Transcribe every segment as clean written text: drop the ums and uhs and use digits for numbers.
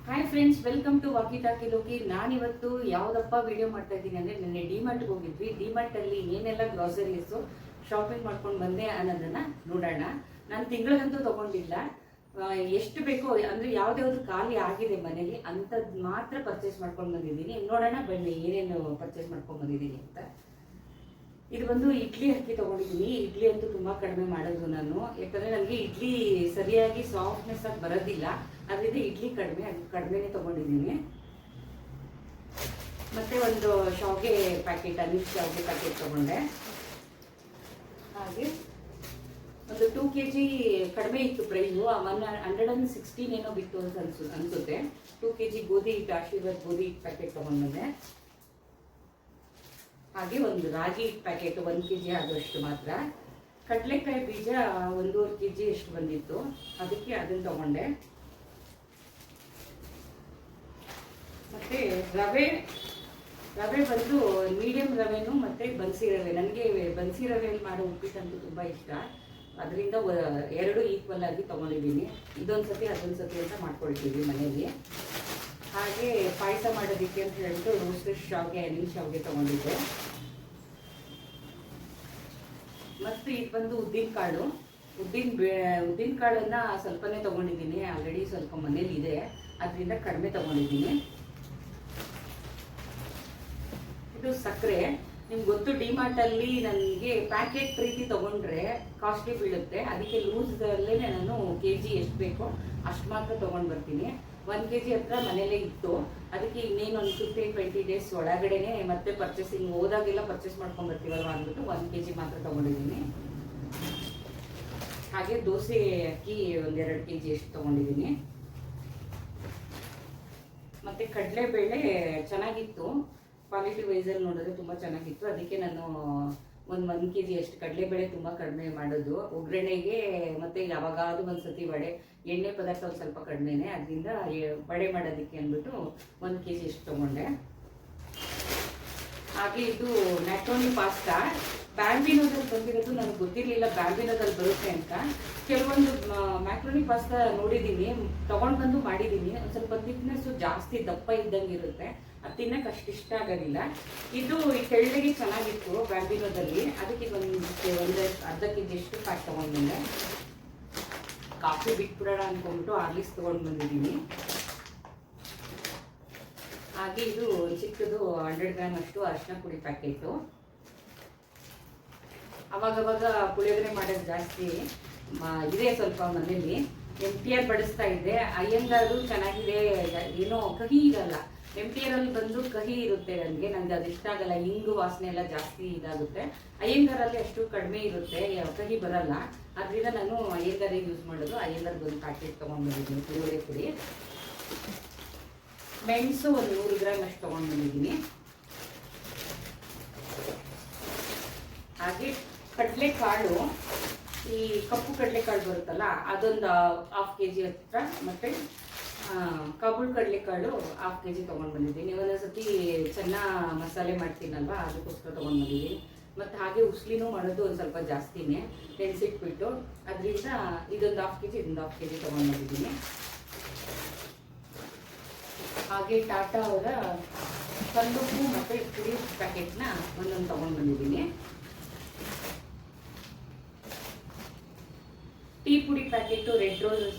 Hi friends, welcome to walkie talkie ಲೋಕಿ. ನಾನಿವತ್ತು ಯಾವುದಪ್ಪ ವಿಡಿಯೋ ಮಾಡ್ತಾ ಇದ್ದೀನಿ ಅಂದರೆ, ನಿನ್ನೆ ಡಿಮಾರ್ಟ್ಗೆ ಹೋಗಿದ್ವಿ. ಡಿಮಾರ್ಟಲ್ಲಿ ಏನೆಲ್ಲ ಗ್ರಾಸರೀಸು ಶಾಪಿಂಗ್ ಮಾಡ್ಕೊಂಡು ಬಂದೆ ಅನ್ನೋದನ್ನು ನೋಡೋಣ. ನಾನು ತಿಂಗಳಿಗಂತೂ ತೊಗೊಂಡಿಲ್ಲ. ಎಷ್ಟು ಬೇಕೋ ಅಂದರೆ ಯಾವ್ದಾವ್ದು ಖಾಲಿ ಆಗಿದೆ ಮನೇಲಿ ಅಂಥದ್ದು ಮಾತ್ರ ಪರ್ಚೇಸ್ ಮಾಡ್ಕೊಂಡು ಬಂದಿದ್ದೀನಿ. ನೋಡೋಣ ಬನ್ನಿ ಏನೇನು ಪರ್ಚೇಸ್ ಮಾಡ್ಕೊಂಡು ಬಂದಿದ್ದೀನಿ ಅಂತ. ಇದು ಬಂದು ಇಡ್ಲಿ ಅಕ್ಕಿ ತೊಗೊಂಡಿದ್ದೀನಿ. ಇಡ್ಲಿ ಅಂತೂ ತುಂಬ ಕಡಿಮೆ ಮಾಡೋದು ನಾನು, ಯಾಕಂದರೆ ನನಗೆ ಇಡ್ಲಿ ಸರಿಯಾಗಿ ಸಾಫ್ಟ್ನೆಸ್ ಆಗಿ ಬರೋದಿಲ್ಲ. ಅದರಿಂದ ಇಡ್ಲಿ ಕಡಿಮೆನೇ ತೊಗೊಂಡಿದ್ದೀನಿ. ಮತ್ತು ಒಂದು ಶಾವಿಗೆ ಪ್ಯಾಕೆಟ್, ಅನಿಲ್ ಶಾವಿಗೆ ಪ್ಯಾಕೆಟ್ ತೊಗೊಂಡೆ. ಹಾಗೆ ಒಂದು 2 kg ಕಡಿಮೆ ಇತ್ತು ಪ್ರೈಸು, 116 ಏನೋ ಬಿತ್ತು ಅಂತ ಅನಿಸುತ್ತೆ. 2 kg ಗೋಧಿ ಹಿಟ್ಟು, ಆಶೀರ್ವಾದ್ ಗೋಧಿ ಹಿಟ್ಟು ಪ್ಯಾಕೆಟ್ ತೊಗೊಂಡ್ಬಂದೆ. ಹಾಗೆ ಒಂದು ರಾಗಿ ಹಿಟ್ಟು ಪ್ಯಾಕೆಟ್ 1 kg ಆಗುವಷ್ಟು ಮಾತ್ರ. ಕಡಲೆಕಾಯಿ ಬೀಜ 1.5 kg ಎಷ್ಟು ಬಂದಿತ್ತು, ಅದಕ್ಕೆ ಅದನ್ನು ತಗೊಂಡೆ. ಮತ್ತೆ ರವೆ ಬಂದು ಮೀಡಿಯಂ ರವೆನು ಮತ್ತೆ ಬನ್ಸಿ ರವೆ. ನನಗೆ ಬನ್ಸಿ ರವೆಯಲ್ಲಿ ಮಾಡೋ ಉಪ್ಪಿಟ್ಟಂತೂ ತುಂಬ ಇಷ್ಟ, ಅದರಿಂದ 2 ಈಕ್ವಲ್ ಆಗಿ ತೊಗೊಂಡಿದ್ದೀನಿ. ಇದೊಂದ್ಸತಿ ಅದೊಂದ್ಸತಿ ಅಂತ ಮಾಡ್ಕೊಳ್ತೀವಿ ಮನೆಯಲ್ಲಿ. ಹಾಗೆ ಪಾಯಸ ಮಾಡೋದಕ್ಕೆ ಅಂತ ಹೇಳ್ಬಿಟ್ಟು ರೋಸ್ಟೆಡ್ ಶಾವಿಗೆ, ಅನಿಲ್ ಶಾವಿಗೆ ತೊಗೊಂಡಿದ್ದೆ. ಮತ್ತು ಇದು ಬಂದು ಉದ್ದಿನ ಕಾಳನ್ನು ಸ್ವಲ್ಪನೇ ತೊಗೊಂಡಿದ್ದೀನಿ. ಆಲ್ರೆಡಿ ಸ್ವಲ್ಪ ಮನೇಲಿ ಇದೆ, ಅದರಿಂದ ಕಡಿಮೆ ತೊಗೊಂಡಿದ್ದೀನಿ. ಇದು ಸಕ್ಕರೆ. ನಿಮ್ಗೆ ಗೊತ್ತು, ಡಿಮಾರ್ಟಲ್ಲಿ ನನಗೆ ಪ್ಯಾಕೆಟ್ ರೀತಿ ತೊಗೊಂಡ್ರೆ ಕಾಸ್ಟ್ಲಿ ಬೀಳುತ್ತೆ. ಅದಕ್ಕೆ ಲೂಸ್ದಲ್ಲೇ ನಾನು kg ಎಷ್ಟು ಬೇಕೋ ಅಷ್ಟು ಮಾತ್ರ ತೊಗೊಂಡು ಬರ್ತೀನಿ. 1 kg ಹತ್ರ ಮನೇಲೇ ಇತ್ತು. ಅದಕ್ಕೆ ಇನ್ನೇನು ಒಂದು 15-20 ಡೇಸ್ ಒಳಗಡೆನೆ ಮತ್ತೆ ಪರ್ಚೇಸಿಂಗ್ ಹೋದಾಗೆಲ್ಲ ಪರ್ಚೇಸ್ ಮಾಡ್ಕೊಂಡು ಬರ್ತೀವಲ್ವ ಅಂದ್ಬಿಟ್ಟು 1 kg ಮಾತ್ರ ತೊಗೊಂಡಿದ್ದೀನಿ. ಹಾಗೆ ದೋಸೆ ಅಕ್ಕಿ 1-2 kg ಎಷ್ಟು ತೊಗೊಂಡಿದ್ದೀನಿ. ಮತ್ತು ಕಡಲೆಬೇಳೆ ಚೆನ್ನಾಗಿತ್ತು, ಕ್ವಾಲಿಟಿ ವೈಸಲ್ಲಿ ನೋಡಿದ್ರೆ ತುಂಬ ಚೆನ್ನಾಗಿತ್ತು. ಅದಕ್ಕೆ ನಾನು 1 kg ಅಷ್ಟು ಕಡಲೆಬೇಳೆ ತುಂಬ ಕಡಿಮೆ ಮಾಡೋದು ಒಗ್ಗರಣೆಗೆ. ಮತ್ತು ಯಾವಾಗಾದ್ರೂ ಒಂದ್ಸತಿ ವಡೆ, ಎಣ್ಣೆ ಪದಾರ್ಥ ಒಂದು ಸ್ವಲ್ಪ ಕಡಿಮೆನೆ, ಅದರಿಂದ ವಡೆ ಮಾಡೋದಕ್ಕೆ ಅಂದ್ಬಿಟ್ಟು 1 kg ಅಷ್ಟು ತೊಗೊಂಡೆ. ಹಾಗೆ ಇದು ಮ್ಯಾಕ್ರೋನಿ ಪಾಸ್ತಾ ಬ್ಯಾಂಬಿನೋದಲ್ಲಿ ಬಂದಿರೋದು ನನಗೆ ಗೊತ್ತಿರಲಿಲ್ಲ, ಬ್ಯಾಂಬಿನೋದಲ್ಲಿ ಬರುತ್ತೆ ಅಂತ. ಕೆಲವೊಂದು ಮ್ಯಾಕ್ರೋನಿ ಪಾಸ್ತಾ ನೋಡಿದ್ದೀನಿ, ತೊಗೊಂಡು ಬಂದು ಮಾಡಿದ್ದೀನಿ. ಒಂದು ಸ್ವಲ್ಪ ಥಿಕ್ನೆಸ್ಸು ಜಾಸ್ತಿ ದಪ್ಪ ಇದ್ದಂಗೆ ಇರುತ್ತೆ, ಅದು ತಿನ್ನಕ್ಕೆ ಅಷ್ಟು ಇಷ್ಟ ಆಗೋದಿಲ್ಲ. ಇದು ತೆಳ್ಳಗೆ ಚೆನ್ನಾಗಿತ್ತು ಬ್ಯಾಂಬಿನೋದಲ್ಲಿ, ಅದಕ್ಕೆ ಒಂದು ಅರ್ಧ kg ಅಷ್ಟು ಪ್ಯಾಕ್ ತೊಗೊಂಡ್ಬಂದೆ. ಕಾಫಿ ಬಿಟ್ಬಿಡೋಣ ಅಂದ್ಕೊಂಡ್ಬಿಟ್ಟು ಆರ್ಲಿಸ್ ತೊಗೊಂಡು ಬಂದಿದ್ದೀನಿ. ಹಾಗೆ ಇದು ಚಿಕ್ಕದು 100 ಗ್ರಾಮ್ ಅಷ್ಟು ಅರಿಶಿನ ಪುಡಿ ಪ್ಯಾಕೆಟು. ಅವಾಗವಾಗ ಪುಳಿಯೋಗರೆ ಮಾಡೋದು ಜಾಸ್ತಿ ಇದೆ ಸ್ವಲ್ಪ ಮನೇಲಿ. MTR ಬಡಿಸ್ತಾ ಇದ್ದೆ. ಅಯ್ಯಂಗಾರು ಚೆನ್ನಾಗಿದೆ, ಏನೋ ಕಹಿ ಇರಲ್ಲ. MTRಲ್ಲಿ ಬಂದು ಕಹಿ ಇರುತ್ತೆ, ನನಗೆ ಅದು ಇಷ್ಟ ಆಗಲ್ಲ. ಹಿಂಗು ವಾಸನೆ ಎಲ್ಲ ಜಾಸ್ತಿ ಇದಾಗುತ್ತೆ. ಅಯ್ಯಂಗಾರಲ್ಲಿ ಅಷ್ಟು ಕಡಿಮೆ ಇರುತ್ತೆ, ಕಹಿ ಬರಲ್ಲ. ಅದರಿಂದ ನಾನು ಅಯ್ಯಂಗಾರೇ ಯೂಸ್ ಮಾಡೋದು. ಅಯ್ಯಂಗಾರ್ದು ಒಂದು ಪ್ಯಾಕೆಟ್ ತೊಗೊಂಡ್ಬಂದಿದ್ದೀನಿ ಪುಳಿಯೋಗರೆ ಪುಡಿ. ಮೆಣಸು ಒಂದು 100 ಗ್ರಾಮ್ ಅಷ್ಟು ತೊಗೊಂಡ್ಬಂದಿದ್ದೀನಿ. ಹಾಗೆ ಕಡಲೆಕಾಳು, ಈ ಕಪ್ಪು ಕಡಲೆಕಾಳು ಬರುತ್ತಲ್ಲ, ಅದೊಂದು 1/2 kg ಹತ್ರ. ಮತ್ತು ಕಾಬೂಲ್ ಕಡಲೆಕಾಳು 1/2 kg ತೊಗೊಂಡು ಬಂದಿದ್ದೀನಿ. ಒಂದೊಂದ್ಸತಿ ಚೆನ್ನಾಗಿ ಮಸಾಲೆ ಮಾಡ್ತೀನಲ್ವ, ಅದಕ್ಕೋಸ್ಕರ ತೊಗೊಂಡು ಬಂದಿದ್ದೀನಿ. ಮತ್ತು ಹಾಗೆ ಉಸ್ಲಿನೂ ಮಾಡೋದು ಒಂದು ಸ್ವಲ್ಪ ಜಾಸ್ತಿನೇ ನೆನೆಸಿಟ್ಬಿಟ್ಟು, ಅದರಿಂದ ಇದೊಂದು 1/2 kg, ಇದೊಂದು 1/2 kg ತೊಗೊಂಡು ಬಂದಿದ್ದೀನಿ. ಹಾಗೆ ಟಾಟಾ ಅವರ ಕಲ್ಲುಪ್ಪು ಮತ್ತು ಪುಡಿ ಪ್ಯಾಕೆಟ್ನ ಒಂದೊಂದು ತೊಗೊಂಡು ಬಂದಿದ್ದೀನಿ. ಟೀ ಪುಡಿ ಪ್ಯಾಕೆಟು ರೆಡ್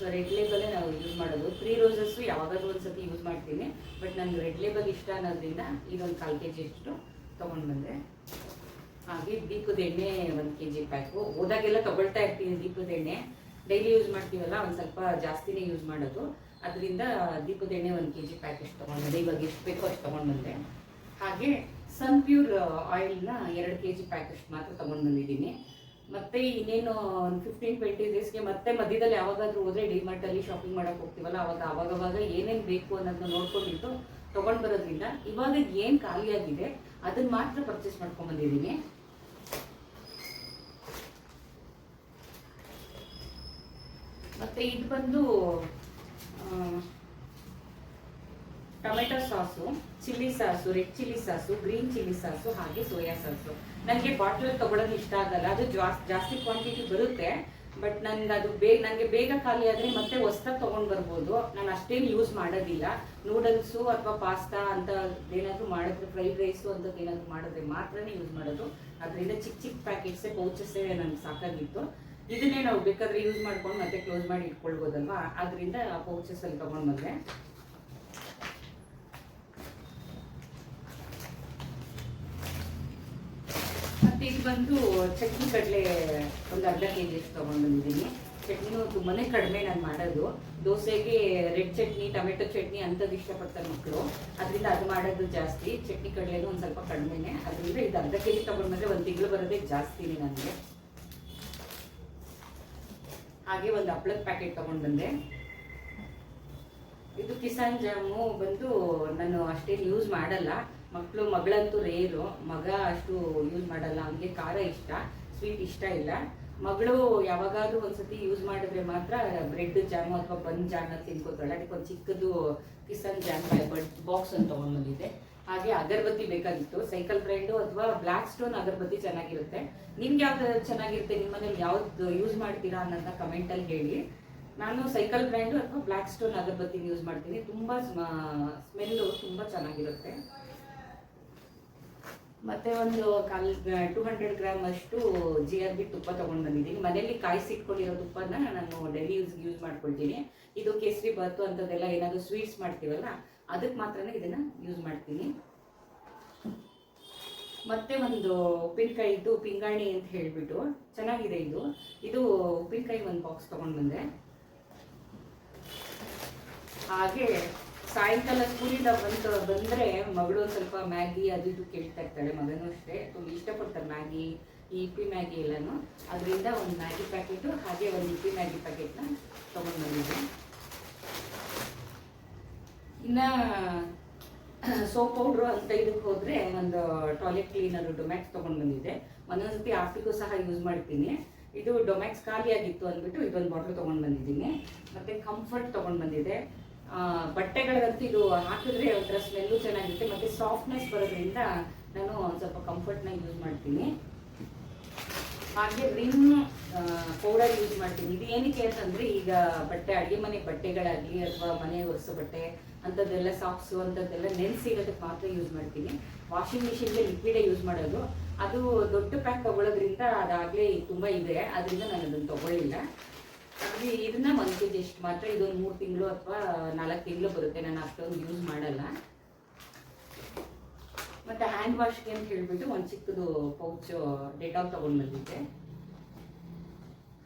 ಲೇಬಲೇ ನಾವು ಯೂಸ್ ಮಾಡೋದು. 3 ರೋಸಸ್ಸು ಯಾವಾಗಾದ್ರೂ ಒಂದ್ಸತಿ ಯೂಸ್ ಮಾಡ್ತೀನಿ, ಬಟ್ ನನಗೆ ರೆಡ್ ಲೇಬಲ್ ಇಷ್ಟ ಅನ್ನೋದ್ರಿಂದ ಇದೊಂದು 1/4 kg ಅಷ್ಟು ತೊಗೊಂಡು ಬಂದೆ. ಹಾಗೆ ದೀಪದ ಎಣ್ಣೆ 1 kg ಪ್ಯಾಕು. ಹೋದಾಗೆಲ್ಲ ತೊಗೊಳ್ತಾ ಇರ್ತೀನಿ ದೀಪದ ಎಣ್ಣೆ, ಡೈಲಿ ಯೂಸ್ ಮಾಡ್ತೀವಲ್ಲ, ಒಂದು ಸ್ವಲ್ಪ ಜಾಸ್ತಿನೇ ಯೂಸ್ ಮಾಡೋದು. ಅದರಿಂದ ದೀಪದ ಎಣ್ಣೆ 1 kg ಪ್ಯಾಕ್ ಎಷ್ಟು ತೊಗೊಂಡ್ಬಂದೆ. ಇವಾಗ ಎಷ್ಟು ಬೇಕೋ ಅಷ್ಟು ತೊಗೊಂಡು ಬಂದೆ. ಹಾಗೆ ಸನ್ಪ್ಯೂರ್ ಆಯಿಲ್ನ 2 kg ಪ್ಯಾಕ್ ಅಷ್ಟು ಮಾತ್ರ ತೊಗೊಂಡು ಬಂದಿದ್ದೀನಿ. ಮತ್ತು ಇನ್ನೇನು ಒಂದು 15-20 ಡೇಸ್ಗೆ ಮತ್ತೆ ಮಧ್ಯದಲ್ಲಿ ಯಾವಾಗಾದ್ರೂ ಹೋದರೆ ಡಿಮಾರ್ಟಲ್ಲಿ ಶಾಪಿಂಗ್ ಮಾಡೋಕ್ಕೆ ಹೋಗ್ತೀವಲ್ಲ, ಅವಾಗವಾಗ ಏನೇನು ಬೇಕು ಅನ್ನೋದನ್ನ ನೋಡ್ಕೊಂಡಿಟ್ಟು ತೊಗೊಂಡು ಬರೋದ್ರಿಂದ ಇವಾಗ ಏನು ಖಾಲಿಯಾಗಿದೆ ಅದನ್ನು ಮಾತ್ರ ಪರ್ಚೇಸ್ ಮಾಡ್ಕೊಂಡ್ಬಂದಿದ್ದೀನಿ. ಮತ್ತು ಇದು ಬಂದು tomato sauce, chilli sauce, red chilli sauce, green chilli sauce, ಹಾಗೆ ಸೋಯಾ ಸಾಸು. ನನಗೆ ಬಾಟ್ಲಲ್ಲಿ ತೊಗೊಳೋದು ಇಷ್ಟ ಆಗಲ್ಲ, ಅದು ಜಾಸ್ತಿ ಕ್ವಾಂಟಿಟಿ ಬರುತ್ತೆ. ಬಟ್ ನನಗೆ ಬೇಗ ಖಾಲಿ ಆದರೆ ಮತ್ತೆ ಹೊಸ್ದಾಗಿ ತೊಗೊಂಡು ಬರ್ಬೋದು. ನಾನು ಅಷ್ಟೇನು ಯೂಸ್ ಮಾಡೋದಿಲ್ಲ. ನೂಡಲ್ಸು ಅಥವಾ ಪಾಸ್ತಾ ಅಂತ ಏನಾದರೂ ಮಾಡಿದ್ರೆ, ಫ್ರೈಡ್ ರೈಸು ಅಂಥದ್ದು ಏನಾದರೂ ಮಾಡಿದ್ರೆ ಮಾತ್ರನೇ ಯೂಸ್ ಮಾಡೋದು. ಅದರಿಂದ ಚಿಕ್ಕ ಚಿಕ್ಕ ಪ್ಯಾಕೆಟ್ಸೇ, ಪೌಚಸ್ಸೇ ನನಗೆ ಸಾಕಾಗಿತ್ತು. ಇದನ್ನೇ ನಾವು ಬೇಕಾದರೆ ಯೂಸ್ ಮಾಡ್ಕೊಂಡು ಮತ್ತೆ ಕ್ಲೋಸ್ ಮಾಡಿ ಇಟ್ಕೊಳ್ಬೋದಲ್ವಾ, ಅದರಿಂದ ಆ ಪೌಚಸಲ್ಲಿ ತೊಗೊಂಡು ಬಂದೆ. ಮತ್ತು ಇದು ಬಂದು ಚಟ್ನಿ ಕಡಲೆ ಒಂದು ಅರ್ಧ kg ತೊಗೊಂಡು ಬಂದಿದ್ದೀನಿ. ಚಟ್ನಿನೂ ತುಂಬಾ ಕಡಿಮೆ ನಾನು ಮಾಡೋದು. ದೋಸೆಗೆ ರೆಡ್ ಚಟ್ನಿ, ಟೊಮೆಟೊ ಚಟ್ನಿ ಅಂಥದ್ದು ಇಷ್ಟಪಡ್ತಾರೆ ಮಕ್ಕಳು, ಅದರಿಂದ ಅದು ಮಾಡೋದು ಜಾಸ್ತಿ. ಚಟ್ನಿ ಕಡಲೆನೂ ಒಂದು ಸ್ವಲ್ಪ ಕಡಿಮೆನೇ, ಅದರಿಂದ ಇದು ಅರ್ಧ kg ತೊಗೊಂಡು ಬಂದರೆ 1 ತಿಂಗಳು ಬರೋದೇ ಜಾಸ್ತಿನೇ ನನಗೆ. ಹಾಗೆ ಒಂದು ಹಪ್ಪಳದ ಪ್ಯಾಕೆಟ್ ತೊಗೊಂಡು ಬಂದೆ. ಇದು ಕಿಸಾನ್ ಜಾಮು ಬಂದು ನಾನು ಅಷ್ಟೇನು ಯೂಸ್ ಮಾಡಲ್ಲ. ಮಗಳಂತೂ ರೇರು, ಮಗ ಅಷ್ಟು ಯೂಸ್ ಮಾಡಲ್ಲ. ಅವನಿಗೆ ಖಾರ ಇಷ್ಟ, ಸ್ವೀಟ್ ಇಷ್ಟ ಇಲ್ಲ. ಮಗಳು ಯಾವಾಗಾದ್ರೂ ಒಂದ್ಸತಿ ಯೂಸ್ ಮಾಡಿದ್ರೆ ಮಾತ್ರ ಬ್ರೆಡ್ ಜಾಮು ಅಥವಾ ಬನ್ ಜಾಮ್ ತಿನ್ಕೋತಾಳೆ. ಅದಕ್ಕೆ ಒಂದು ಚಿಕ್ಕದು ಕಿಸಾನ್ ಜಾಮ್ ಬಾಕ್ಸ್ ಅಂತ ತೊಗೊಂಡು ಬಂದಿದ್ದೆ. ಹಾಗೆ ಅಗರಬತ್ತಿ ಬೇಕಾಗಿತ್ತು, ಸೈಕಲ್ ಬ್ರ್ಯಾಂಡು ಅಥವಾ ಬ್ಲ್ಯಾಕ್ ಸ್ಟೋನ್ ಅಗರಬತ್ತಿ ಚೆನ್ನಾಗಿರುತ್ತೆ. ನಿಮ್ಗೆ ಯಾವ್ದು ಚೆನ್ನಾಗಿರುತ್ತೆ, ನಿಮ್ಮ ಮನೇಲಿ ಯಾವ್ದು ಯೂಸ್ ಮಾಡ್ತೀರಾ ಅನ್ನೋದನ್ನ ಕಮೆಂಟಲ್ಲಿ ಹೇಳಿ. ನಾನು ಸೈಕಲ್ ಬ್ರ್ಯಾಂಡು ಅಥವಾ ಬ್ಲ್ಯಾಕ್ ಸ್ಟೋನ್ ಅಗರಬತ್ತಿ ಯೂಸ್ ಮಾಡ್ತೀನಿ. ತುಂಬ ಸ್ಮೆಲ್ಲು ತುಂಬ ಚೆನ್ನಾಗಿರುತ್ತೆ. ಮತ್ತು ಒಂದು 200 ಗ್ರಾಮ್ ಅಷ್ಟು GRB ತುಪ್ಪ ತೊಗೊಂಡು ಬಂದಿದ್ದೀನಿ. ಮನೆಯಲ್ಲಿ ಕಾಯಿಸಿಟ್ಕೊಂಡಿರೋ ತುಪ್ಪನ ನಾನು ಡೈಲಿ ಯೂಸ್ ಮಾಡ್ಕೊಳ್ತೀನಿ. ಇದು ಕೇಸರಿ ಬಾತು ಅಂಥದ್ದೆಲ್ಲ ಏನಾದರೂ ಸ್ವೀಟ್ಸ್ ಮಾಡ್ತೀವಲ್ಲ, ಅದಕ್ಕೆ ಮಾತ್ರನೇ ಇದನ್ನು ಯೂಸ್ ಮಾಡ್ತೀನಿ. ಮತ್ತು ಒಂದು ಉಪ್ಪಿನಕಾಯಿದ್ದು ಪಿಂಗಾಣಿ ಅಂತ ಹೇಳಿಬಿಟ್ಟು ಚೆನ್ನಾಗಿದೆ ಇದು ಉಪ್ಪಿನಕಾಯಿ ಒಂದು ಬಾಕ್ಸ್ ತೊಗೊಂಡು ಬಂದೆ. ಹಾಗೆ ಸಾಯಂಕಾಲ ಸ್ಕೂಲಿಂದ ಬಂದರೆ ಮಗಳು ಸ್ವಲ್ಪ ಮ್ಯಾಗಿ ಅದು ಇದು ಕೇಳ್ತಾ ಇರ್ತಾಳೆ. ಮಗನೂ ಅಷ್ಟೇ ತುಂಬ ಇಷ್ಟಪಡ್ತಾರೆ ಮ್ಯಾಗಿ, ಈ ಇಪ್ಪಿ ಮ್ಯಾಗಿ ಎಲ್ಲನೂ. ಅದರಿಂದ ಒಂದು ಮ್ಯಾಗಿ ಪ್ಯಾಕೆಟು ಹಾಗೆ ಒಂದು ಇಪ್ಪಿ ಮ್ಯಾಗಿ ಪ್ಯಾಕೆಟ್ನ ತೊಗೊಂಡು ಬಂದಿದ್ದೆ. ಇನ್ನು ಸೋಪ್ ಪೌಡ್ರು ಅಂತ ಇದಕ್ಕೆ ಹೋದರೆ ಒಂದು ಟಾಯ್ಲೆಟ್ ಕ್ಲೀನರು ಡೊಮ್ಯಾಕ್ಸ್ ತೊಗೊಂಡು ಬಂದಿದ್ದೆ. ಒಂದೊಂದ್ಸತಿ ಆಫಿಗೂ ಸಹ ಯೂಸ್ ಮಾಡ್ತೀನಿ. ಇದು ಡೊಮ್ಯಾಕ್ಸ್ ಖಾಲಿ ಆಗಿತ್ತು ಅಂದ್ಬಿಟ್ಟು ಇದೊಂದು ಬಾಟ್ಲು ತೊಗೊಂಡು ಬಂದಿದ್ದೀನಿ. ಮತ್ತು ಕಂಫರ್ಟ್ ತೊಗೊಂಡು ಬಂದಿದೆ. ಬಟ್ಟೆಗಳಿಗಂತೂ ಇದು ಹಾಕಿದ್ರೆ ಒಂಥರ ಸ್ಮೆಲ್ಲು ಚೆನ್ನಾಗಿರುತ್ತೆ ಮತ್ತು ಸಾಫ್ಟ್ನೆಸ್ ಬರೋದ್ರಿಂದ ನಾನು ಒಂದು ಸ್ವಲ್ಪ ಕಂಫರ್ಟ್ನ ಯೂಸ್ ಮಾಡ್ತೀನಿ. ಹಾಗೆ ರಿನ್ ಪೌಡರ್ ಯೂಸ್ ಮಾಡ್ತೀನಿ. ಇದು ಏನಕ್ಕೆ ಅಂತಂದರೆ, ಈಗ ಅಡುಗೆ ಮನೆ ಬಟ್ಟೆಗಳಾಗಲಿ ಅಥವಾ ಮನೆ ಒರೆಸೋ ಬಟ್ಟೆ ಅಂಥದ್ದೆಲ್ಲ, ಸಾಕ್ಸು ಅಂಥದ್ದೆಲ್ಲ ನೆನೆಸಿರೋದಕ್ಕೆ ಮಾತ್ರ ಯೂಸ್ ಮಾಡ್ತೀನಿ. ವಾಷಿಂಗ್ ಮಿಷಿನ್ಗೆ ಲಿಕ್ವಿಡೇ ಯೂಸ್ ಮಾಡೋದು. ಅದು ದೊಡ್ಡ ಪ್ಯಾಕ್ ತೊಗೊಳೋದ್ರಿಂದ ಅದಾಗಲೇ ತುಂಬ ಇದೆ, ಅದರಿಂದ ನಾನು ಅದನ್ನು ತೊಗೊಳ್ಳಿಲ್ಲ. ಹಾಗೆ ಇದನ್ನ 1 kg ಎಷ್ಟು ಮಾತ್ರ, ಇದೊಂದು 3 ತಿಂಗಳು ಅಥವಾ 4 ತಿಂಗಳು ಬರುತ್ತೆ. ನಾನು ಅಷ್ಟೊಂದು ಯೂಸ್ ಮಾಡಲ್ಲ. ಮತ್ತು ಹ್ಯಾಂಡ್ ವಾಶ್ಗೆ ಅಂತ ಹೇಳಿಬಿಟ್ಟು ಒಂದು ಚಿಕ್ಕದು ಪೌಚ್ ಡೆಟಾಲ್ ತೊಗೊಂಡು ಬಂದಿದ್ದೆ.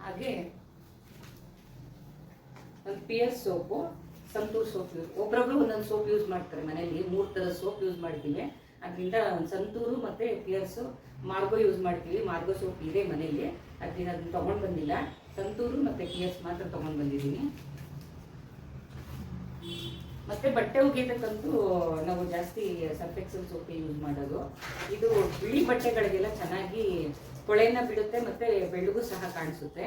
ಹಾಗೆ ಒಂದು ಪಿಯರ್ ಸೋಪು, ಸಂತೂರ್ ಸೋಪ್ ಒಬ್ಬೊಬ್ರು ಒಂದೊಂದು ಸೋಪ್ ಯೂಸ್ ಮಾಡ್ತಾರೆ ಮನೇಲಿ. 3 ಥರದ ಸೋಪ್ ಯೂಸ್ ಮಾಡ್ತೀವಿ. ಅದರಿಂದ ಒಂದು ಸಂತೂರು ಮತ್ತು ಪಿಯರ್ಸು, ಮಾರ್ಗೋ ಯೂಸ್ ಮಾಡ್ತೀವಿ. ಮಾರ್ಗೋ ಸೋಪ್ ಇದೆ ಮನೇಲಿ, ಅದರಿಂದ ಅದನ್ನು ತೊಗೊಂಡು ಬಂದಿಲ್ಲ. ಸಂತೂರು ಮತ್ತು ಪಿಯರ್ಸ್ ಮಾತ್ರ ತೊಗೊಂಡು ಬಂದಿದ್ದೀನಿ. ಮತ್ತು ಬಟ್ಟೆ ಒಗೆಯೋದಕ್ಕಂತೂ ನಾವು ಜಾಸ್ತಿ ಸರ್ಫ್ ಎಕ್ಸೆಲ್ ಸೋಪೇ ಯೂಸ್ ಮಾಡೋದು. ಇದು ಬಿಳಿ ಬಟ್ಟೆಗಳಿಗೆಲ್ಲ ಚೆನ್ನಾಗಿ ಕೊಳೆನ ಬಿಡುತ್ತೆ ಮತ್ತು ಬೆಳ್ಳಗೂ ಸಹ ಕಾಣಿಸುತ್ತೆ.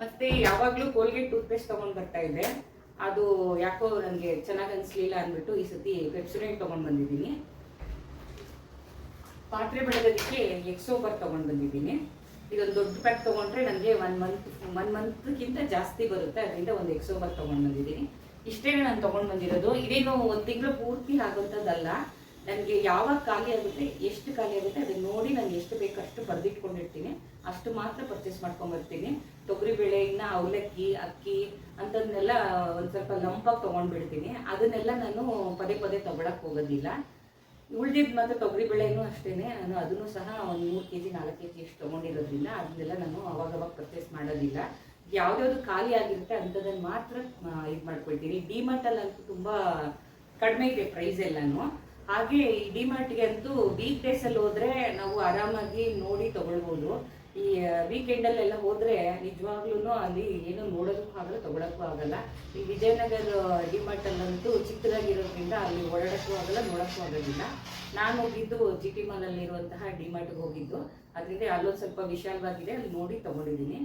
ಮತ್ತು ಯಾವಾಗಲೂ ಕೋಲ್ಗೇಟ್ ಟೂತ್ಪೇಸ್ಟ್ ತೊಗೊಂಡು ಬರ್ತಾ ಇದ್ದೆ, ಅದು ಯಾಕೋ ನನಗೆ ಚೆನ್ನಾಗಿ ಅನಿಸ್ಲಿಲ್ಲ ಅಂದ್ಬಿಟ್ಟು ಈ ಸತಿ ಪೆಪ್ಸೊಡೆಂಟ್ ತೊಗೊಂಡು ಬಂದಿದ್ದೀನಿ. ಪಾತ್ರೆ ಬೆಳಗೋದಕ್ಕೆ ಎಕ್ಸೋಬರ್ ತೊಗೊಂಡು ಬಂದಿದ್ದೀನಿ. ಇದೊಂದು ದೊಡ್ಡ ಪ್ಯಾಕ್ ತೊಗೊಂಡ್ರೆ ನನಗೆ 1 ಮಂತ್ಗಿಂತ ಜಾಸ್ತಿ ಬರುತ್ತೆ. ಅದರಿಂದ ಒಂದು ಎಕ್ಸೋಬರ್ ತೊಗೊಂಡು ಬಂದಿದ್ದೀನಿ. ಇಷ್ಟೇ ನಾನು ತೊಗೊಂಡು ಬಂದಿರೋದು. ಇದೇನು 1 ತಿಂಗಳು ಪೂರ್ತಿ ಆಗುವಂಥದ್ದಲ್ಲ. ನನಗೆ ಯಾವಾಗ ಖಾಲಿ ಆಗುತ್ತೆ, ಎಷ್ಟು ಖಾಲಿ ಆಗುತ್ತೆ ಅದನ್ನು ನೋಡಿ ನಾನು ಎಷ್ಟು ಬೇಕು ಅಷ್ಟು ಬರೆದಿಟ್ಕೊಂಡಿರ್ತೀನಿ. ಅಷ್ಟು ಮಾತ್ರ ಪರ್ಚೇಸ್ ಮಾಡ್ಕೊಂಬರ್ತೀನಿ. ತೊಗರಿಬೇಳೆ, ಇನ್ನು ಅವಲಕ್ಕಿ, ಅಕ್ಕಿ ಅಂಥದ್ದನ್ನೆಲ್ಲ ಒಂದು ಸ್ವಲ್ಪ ಲಂಪಾಗಿ ತೊಗೊಂಡ್ಬಿಡ್ತೀನಿ. ಅದನ್ನೆಲ್ಲ ನಾನು ಪದೇ ಪದೇ ತೊಗೊಳಕ್ಕೆ ಹೋಗೋದಿಲ್ಲ. ಉಳಿದಿದ್ದು ಮತ್ತು ತೊಗರಿಬೇಳೆನೂ ಅಷ್ಟೇ, ನಾನು ಅದನ್ನು ಸಹ ಒಂದು 3 kg 4 kg ಎಷ್ಟು ತೊಗೊಂಡಿರೋದ್ರಿಂದ ಅದನ್ನೆಲ್ಲ ನಾನು ಅವಾಗವಾಗ ಪರ್ಚೇಸ್ ಮಾಡೋದಿಲ್ಲ. ಯಾವ್ದಾವ್ದು ಖಾಲಿ ಆಗಿರುತ್ತೆ ಅಂಥದ್ದನ್ನು ಮಾತ್ರ ಇದು ಮಾಡ್ಕೊಳ್ತೀನಿ. ಡಿಮಾರ್ಟಲ್ಲಂತೂ ತುಂಬ ಕಡಿಮೆ ಇದೆ ಪ್ರೈಸ್ ಎಲ್ಲನೂ. ಹಾಗೆ ಈ ಡಿಮಾರ್ಟ್ಗೆ ಅಂತೂ ವೀಕ್ ಡೇಸಲ್ಲಿ ಹೋದರೆ ನಾವು ಆರಾಮಾಗಿ ನೋಡಿ ತೊಗೊಳ್ಬೋದು. ಈ ವೀಕೆಂಡಲ್ಲೆಲ್ಲ ಹೋದರೆ ನಿಜವಾಗ್ಲೂ ಅಲ್ಲಿ ಏನೂ ನೋಡೋದಕ್ಕೂ ಆಗಲ್ಲ, ತೊಗೊಳಕ್ಕೂ ಆಗಲ್ಲ. ಈ ವಿಜಯನಗರ ಡಿಮಾರ್ಟಲ್ಲಂತೂ ಚಿಕ್ಕದಾಗಿರೋದ್ರಿಂದ ಅಲ್ಲಿ ಓಡಾಡೋಕ್ಕೂ ಆಗಲ್ಲ, ನೋಡೋಕ್ಕೂ ಆಗೋದಿಲ್ಲ. ನಾನು ಹೋಗಿದ್ದು GT ಮಾಲಲ್ಲಿರುವಂತಹ ಡಿಮಾರ್ಟ್ಗೆ ಹೋಗಿದ್ದು, ಅದರಿಂದ ಅಲ್ಲೊಂದು ಸ್ವಲ್ಪ ವಿಶಾಲವಾಗಿದೆ, ಅಲ್ಲಿ ನೋಡಿ ತೊಗೊಂಡಿದ್ದೀನಿ.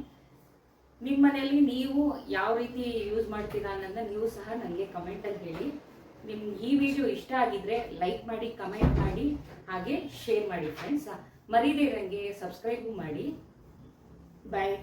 ನಿಮ್ಮ ಮನೆಯಲ್ಲಿ ನೀವು ಯಾವ ರೀತಿ ಯೂಸ್ ಮಾಡ್ತೀರಾ ಅನ್ನೋದನ್ನ ನೀವು ಸಹ ನನಗೆ ಕಮೆಂಟಲ್ಲಿ ಹೇಳಿ. ನಿಮ್ಗೆ ಈ ವಿಡಿಯೋ ಇಷ್ಟ ಆಗಿದ್ರೆ ಲೈಕ್ ಮಾಡಿ, ಕಮೆಂಟ್ ಮಾಡಿ, ಹಾಗೆ ಶೇರ್ ಮಾಡಿ ಫ್ರೆಂಡ್ಸ್. ಮರೀದೇ ನನಗೆ ಸಬ್ಸ್ಕ್ರೈಬು ಮಾಡಿ. ಬಾಯ್.